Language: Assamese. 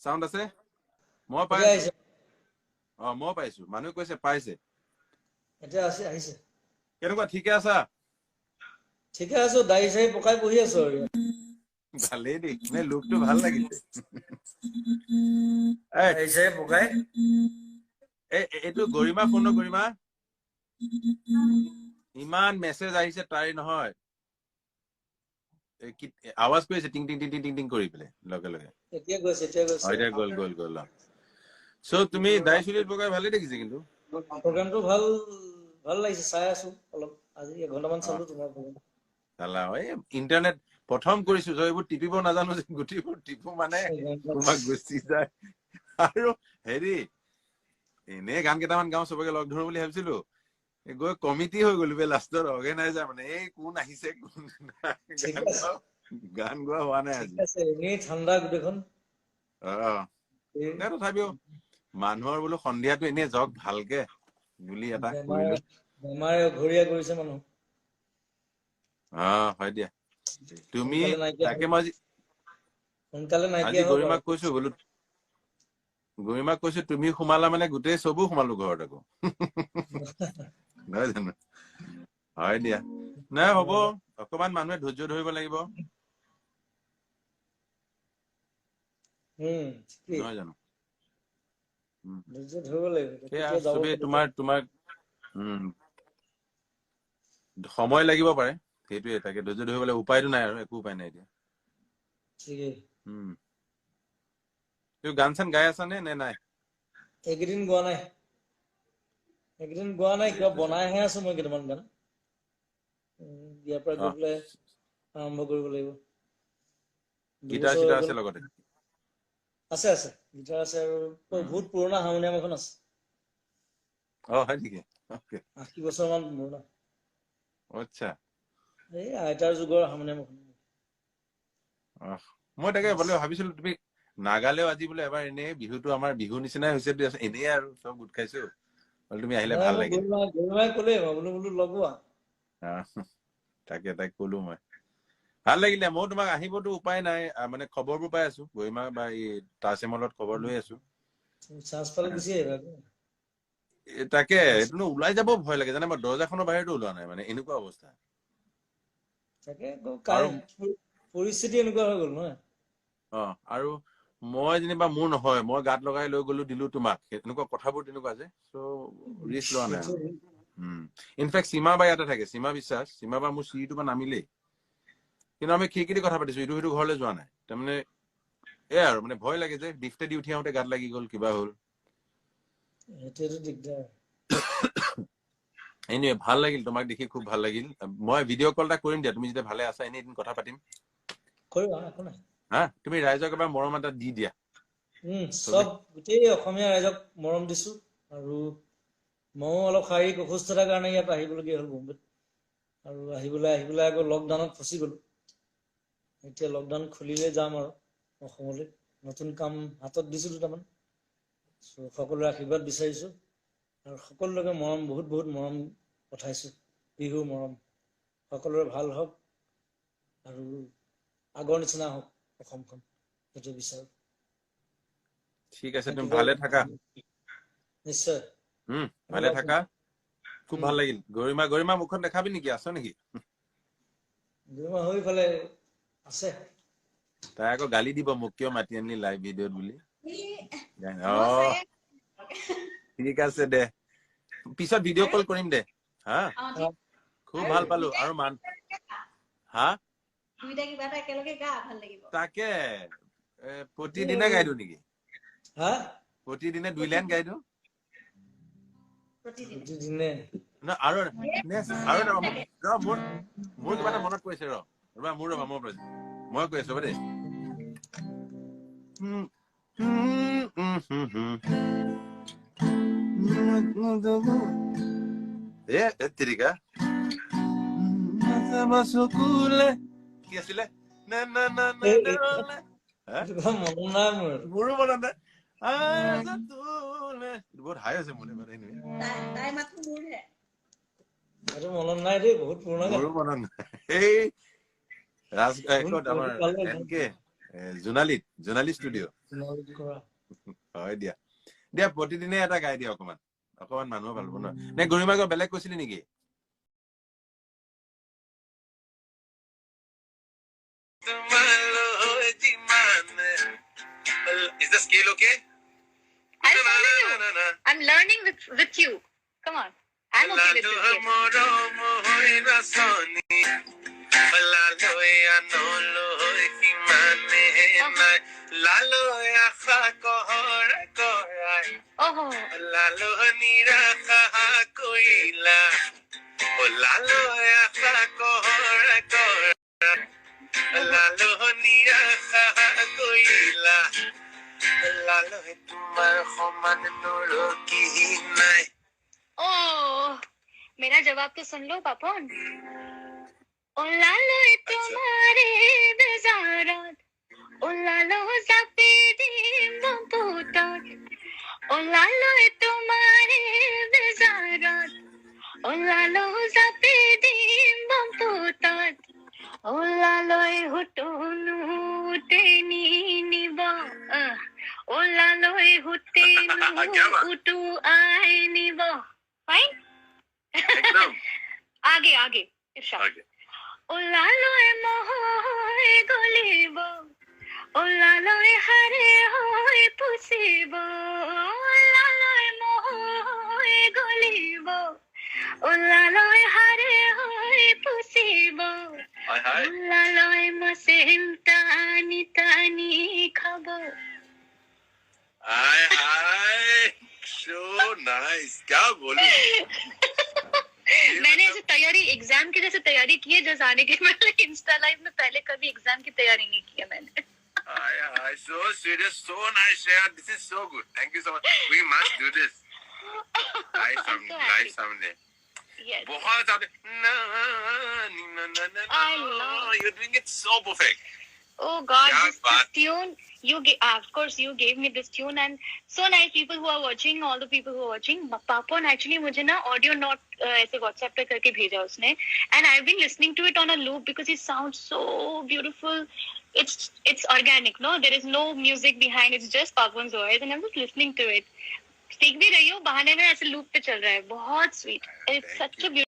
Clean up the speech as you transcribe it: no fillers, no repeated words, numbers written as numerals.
সাউন্ড আছে মই পাই এতিয়া আছো আহিছে মই পাইছো মানুহ কৈছে পাইছে এতিয়া আছে আহিছে কেনেকুৱা ঠিকে আছা ঠিকে আছো দাই চাই পকাই বহি আছো আৰু ইয়াত ভালেই দেই নে লুকটো ভাল লাগিছে এই দাই চাই পকাই এইটো গৰিমা ফোন গৰিমা ইমান মেছেজ আহিছে তাই নহয় আৱাজ কৰিছে টিং টিং টিং টিং টিং টিং কৰি পেলাই লগে লগে এতিয়া গৈছে এতিয়া গ'ল চ' তুমি দাই চুলিত পকাই ভালে দেখিছে কিন্তু প্ৰগ্ৰামটো ভাল লাগিছে চাই আছো অলপ আজি এঘন্টামান চালো তোমাৰ প্ৰগ্ৰাম চালা এই ইণ্টাৰনেট প্ৰথম কৰিছো এইবোৰ টিপিব নাজানো যে গুটিবোৰ টিপো মানে তোমাক গুচি যায় আৰু হেৰি এনে গান কেইটামান গাওঁ চবকে লগ ধৰো বুলি ভাবিছিলো গৈ কমিটি হৈ গলো বে লাষ্টত অৰ্গেনাইজাৰ মানে এই কোন আহিছে কোন গান গোৱা হোৱা নাই আজি এনেই ঠাণ্ডা গোটেইখন তথাপিও মানুহৰ বোলো সন্ধিয়াটো এনেই যাওক ভালকে বুলি এটা কৰিলো বেমাৰে ঘৰীয়া কৰিছে মানুহ হয় দিয়া তুমি সোনকালে আজি নাইকিয়া হওক গৰিমাক কৈছো বোলো গৰিমাক কৈছো তুমি সোমালা মানে গোটেই চবো সোমালো ঘৰত আকৌ নহয় জানো হয় দিয়া নাই হ'ব অকমান মানুহে ধৈৰ্য ধৰিব লাগিব নহয় জানো ধৈৰ্য ধৰিব লাগিব চবেই তোমাৰ সময় লাগিব পাৰে সেইটোৱে তাকে ধৈৰ্য ধৰিবলৈ উপায়টো নাই আৰু একো উপায় নাই এতিয়া তুমি গান চান গাই আছা নে নাই এইকেইদিন গোৱা নাই কিবা বনাইহে আছো মই কেইটামান গান ইয়াৰ পৰা গৈ পেলাই আৰম্ভ কৰিব লাগিব গিটাৰ চিটাৰ আছে লগতে আছে গিটাৰ আছে আৰু বহুত পুৰণা হাৰমনিয়াম এখন আছে হয় নেকি 80 বছৰমান পুৰণা আচ্ছা এই আইতাৰ যুগৰ হাৰমনিয়াম এখন মই তাকে বোলে ভাবিছিলো তুমি নাগালেও আজি বোলে এবাৰ এনেই বিহুটো আমাৰ বিহু নিচিনাই হৈছে এনেই আৰু চব গোট খাইছো তুমি আহিলে ভাল লাগিল ক'লে বোলো লগোৱা তাকে তাইক কলো মই ভাল লাগিলে মই তোমাক আহিবতো উপায় নাই মানে খবৰবোৰ পাই আছো গৰিমা বা এই তাজমহলত খবৰ লৈ আছো তাকে এইটো ওলাই যাব ভয় লাগে জানে মই দৰ্জাখনৰ বাহিৰতো ওলোৱা নাই মানে এনেকুৱা অৱস্থা পৰিস্থিতি এনেকুৱা হৈ গ'ল নহয় আৰু মই যেনিবা মোৰ নহয় মই গাত লগাই লৈ গলো দিলো তোমাক এনেকুৱা কথাবোৰ তেনেকুৱা যে চ' ৰিস্ক লোৱা নাই ইনফেক্ট সীমা বা ইয়াতে থাকে সীমা বিশ্বাস সীমা বা মোৰ চিৰিটোৰ পৰা নামিলেই কিন্তু আমি খিৰিকিতে কথা পাতিছো ইটো সিটো ঘৰলৈ যোৱা নাই তাৰমানে আৰু মানে ভয় লাগে যে ডিফতে দি উঠি আহোঁতে গাত লাগি গ'ল কিবা হ'ল এনেই ভাল লাগিল তোমাক দেখি খুব ভাল লাগিল মই ভিডিঅ' কল এটা কৰিম দিয়া তুমি যেতিয়া ভালে আছা এনেই এদিন কথা পাতিম তুমি ৰাইজক এবাৰ মৰম এটা দি দিয়া চব গোটেই অসমীয়া ৰাইজক মৰম দিছো আৰু ময়ো অলপ শাৰীৰিক অসুস্থতাৰ কাৰণে ইয়াত আহিবলগীয়া হ'ল বম্বেত আৰু আহি পেলাই আকৌ লকডাউনত ফচি গলো এতিয়া লকডাউন খুলিলে যাম আৰু অসমলৈ নতুন কাম হাতত দিছো দুটামান সকলোৰে আশীৰ্বাদ বিচাৰিছো আৰু সকলোকে মৰম বহুত মৰম পঠাইছো বিহুৰ মৰম সকলোৰে ভাল হওক আৰু আগৰ নিচিনা হওক অসমখন সেইটো বিচাৰো ঠিক আছে তুমি ভালে থাকা নিশ্চয় ভালে থাকা খুব ভাল লাগিল গৰিমা মুখখন দেখাবি নেকি আছ নেকি গৰিমা হৈ ফালে আছে তাই আকৌ গালি দিব মোক কিয় মাতি আনিলি লাইভ ভিডিঅ'ত বুলি ঠিক আছে দে পিছত ভিডিঅ' কল কৰিম দে খুব ভাল পালো আৰু তাকে প্ৰতিদিনে গাই দিওঁ নেকি প্ৰতিদিনে 2 লাইন গাই দিওঁ আৰু মোৰ কিবা এটা মনত পৰিছে মই কৈ আছো দেই কি আছিলে মোৰো মনত নাই বহুত হাই আছে মনে মনে মনত নাই দেই বহুত পুৰণা মোৰো মনত নাই এই আমাৰ এনেকে জোনালী ষ্টুডিঅ' কৰা হয় দিয়া প্ৰতিদিনে এটা গাই দিয়া অকমান মানুহ ভাল পাব নে গৰিমা কিবা বেলেগ কৈছিলি নেকি Is the scale okay? I'm learning with you. Come on. I'm okay with this. Oh. Oh, मेरा जवाब तो सुन लो पापन ओ लालो तुम्हारे बेजारात ओ लालो सपेदी बंपोतात ओ लालो तुम्हारे बेजारात ओ लालो सपेदी बंपोतात ओ लालो हुटुनु तेनी निबा ओ लालो हुटेनु उटु आई निबा फाइन एकदम आगे इरशाद ओ लालो मोहोय गलिबो ओ लालो हरे होय पुसिबो ओ लालो मोहोय गलिबो ओ लालो हरे होय पुसिबो हाय ओ लालो मसेंतानी तानी खाबो हाय so nice क्या बोलूं मैंने ऐसे तैयारी एग्जाम की जैसे तैयारी की है जैसे आने के मैंने इंस्टा लाइव में पहले कभी एग्जाम की तैयारी नहीं की है मैंने Hi, so serious, so nice, Shreya. This is so good. Thank you so much. We must do this. Live someday. Yes. बहुत ज़्यादा. I love. You're doing it so perfect. Oh God, Yeah, this tune of course you gave me this tune and so nice people who are watching, all the people who are watching. Papon actually मुझे ना audio note ऐसे WhatsApp पे करके भेजा उसने and I've been listening to it on a loop because it sounds so beautiful. It's organic, no? There is no music behind. It's just Papon's voice and I'm just listening to it. सीख भी रही हूँ बहाने में ऐसे loop पे चल रहा है बहुत sweet. It's such a beautiful